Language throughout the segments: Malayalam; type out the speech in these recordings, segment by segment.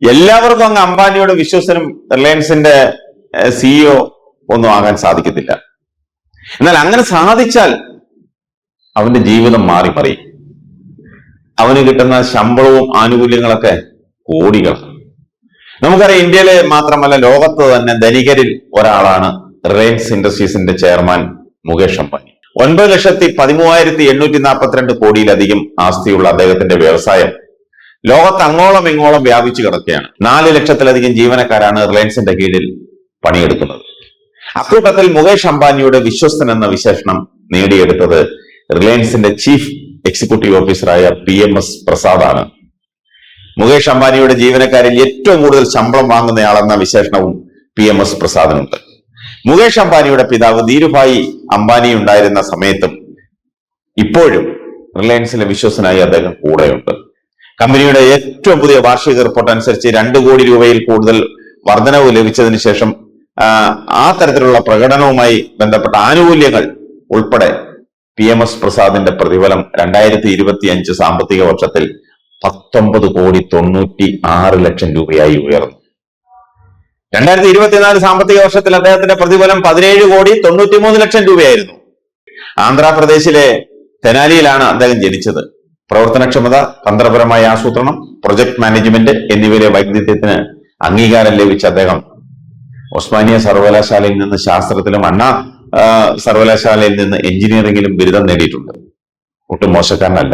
എല്ലാവർക്കും അങ്ങ് അംബാനിയോട് വിശ്വസനും റിലയൻസിന്റെ സിഇഒ ഒന്നും ആകാൻ സാധിക്കത്തില്ല. എന്നാൽ അങ്ങനെ സാധിച്ചാൽ അവന്റെ ജീവിതം മാറി മറിയും. അവന് കിട്ടുന്ന ശമ്പളവും ആനുകൂല്യങ്ങളൊക്കെ കോടികളാണ്. നമുക്കറിയാം, ഇന്ത്യയിലെ മാത്രമല്ല ലോകത്ത് തന്നെ ധനികരിൽ ഒരാളാണ് റിലയൻസ് ഇൻഡസ്ട്രീസിന്റെ ചെയർമാൻ മുകേഷ് അംബാനി. 9,13,842 കോടിയിലധികം ആസ്തിയുള്ള അദ്ദേഹത്തിന്റെ വ്യവസായം ലോകത്ത് അങ്ങോളം ഇങ്ങോളം വ്യാപിച്ചു കിടക്കുകയാണ്. 4 ലക്ഷത്തിലധികം ജീവനക്കാരാണ് റിലയൻസിന്റെ കീഴിൽ പണിയെടുക്കുന്നത്. അക്കൂട്ടത്തിൽ മുകേഷ് അംബാനിയുടെ വിശ്വസ്തൻ എന്ന വിശേഷണം നേടിയെടുത്തത് റിലയൻസിന്റെ ചീഫ് എക്സിക്യൂട്ടീവ് ഓഫീസറായ PMS പ്രസാദാണ്. മുകേഷ് അംബാനിയുടെ ജീവനക്കാരിൽ ഏറ്റവും കൂടുതൽ ശമ്പളം വാങ്ങുന്നയാളെന്ന വിശേഷണവും PMS പ്രസാദിനുണ്ട്. മുകേഷ് അംബാനിയുടെ പിതാവ് ധീരുഭായ് അംബാനി ഉണ്ടായിരുന്ന സമയത്തും ഇപ്പോഴും റിലയൻസിലെ വിശ്വസനായി അദ്ദേഹം കൂടെയുണ്ട്. കമ്പനിയുടെ ഏറ്റവും പുതിയ വാർഷിക റിപ്പോർട്ട് അനുസരിച്ച് 2 കോടി രൂപയിൽ കൂടുതൽ വർധനവ് ലഭിച്ചതിന് ശേഷം ആ തരത്തിലുള്ള പ്രകടനവുമായി ബന്ധപ്പെട്ട ആനുകൂല്യങ്ങൾ ഉൾപ്പെടെ PMS പ്രസാദിന്റെ പ്രതിഫലം 2025 സാമ്പത്തിക വർഷത്തിൽ 19,96,00,000 രൂപയായി ഉയർന്നു. 2024 സാമ്പത്തിക വർഷത്തിൽ അദ്ദേഹത്തിന്റെ പ്രതിഫലം 17,93,00,000 രൂപയായിരുന്നു. ആന്ധ്രാപ്രദേശിലെ തെനാലിയിലാണ് അദ്ദേഹം ജനിച്ചത്. പ്രവർത്തനക്ഷമത, തന്ത്രപരമായ ആസൂത്രണം, പ്രൊജക്ട് മാനേജ്മെന്റ് എന്നിവയിലെ വൈദഗ്ധ്യത്തിന് അംഗീകാരം ലഭിച്ച അദ്ദേഹം ഒസ്മാനിയ സർവകലാശാലയിൽ നിന്ന് ശാസ്ത്രത്തിലും അണ്ണാ സർവകലാശാലയിൽ നിന്ന് എഞ്ചിനീയറിംഗിലും ബിരുദം നേടിയിട്ടുണ്ട്. ഒട്ടും മോശക്കാരനല്ല.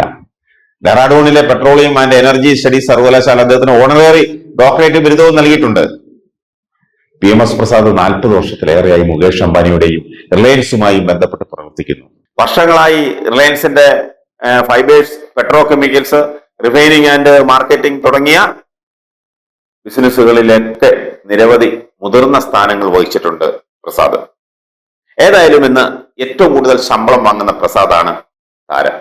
ഡെറാഡൂണിലെ പെട്രോളിയം ആൻഡ് എനർജി സ്റ്റഡീസ് സർവകലാശാല അദ്ദേഹത്തിന് ഓണററി ഡോക്ടറേറ്റ് ബിരുദവും നൽകിയിട്ടുണ്ട്. PMS പ്രസാദ് 40 വർഷത്തിലേറെയായി മുകേഷ് അംബാനിയുടെയും റിലയൻസുമായും ബന്ധപ്പെട്ട് പ്രവർത്തിക്കുന്നു. വർഷങ്ങളായി റിലയൻസിന്റെ fibres, petrochemicals, refining and marketing തുടങ്ങിയ ബിസിനസ്സുകളിലൊക്കെ നിരവധി മുതിർന്ന സ്ഥാനങ്ങൾ വഹിച്ചിട്ടുണ്ട് പ്രസാദ്. ഏതായാലും ഇന്ന് ഏറ്റവും കൂടുതൽ ശമ്പളം വാങ്ങുന്ന പ്രസാദാണ് താരം.